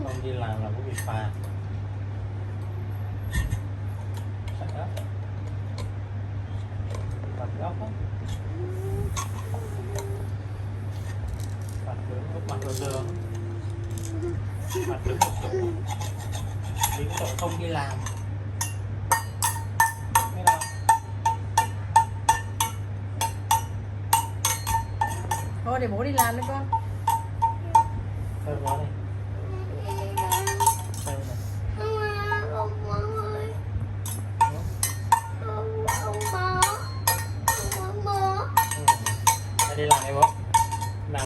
ต้องยืนหลังเราก็ปิดปากใช่ครับปัดแล้วครับปัดเดิมก็ปัดเดิมปัดเดิมลิ้นโตkhông đi làmไม่รับthôi để bố đi làm đấy con ใช่ร้อนเลยไม่ได้หลังไอ้บอส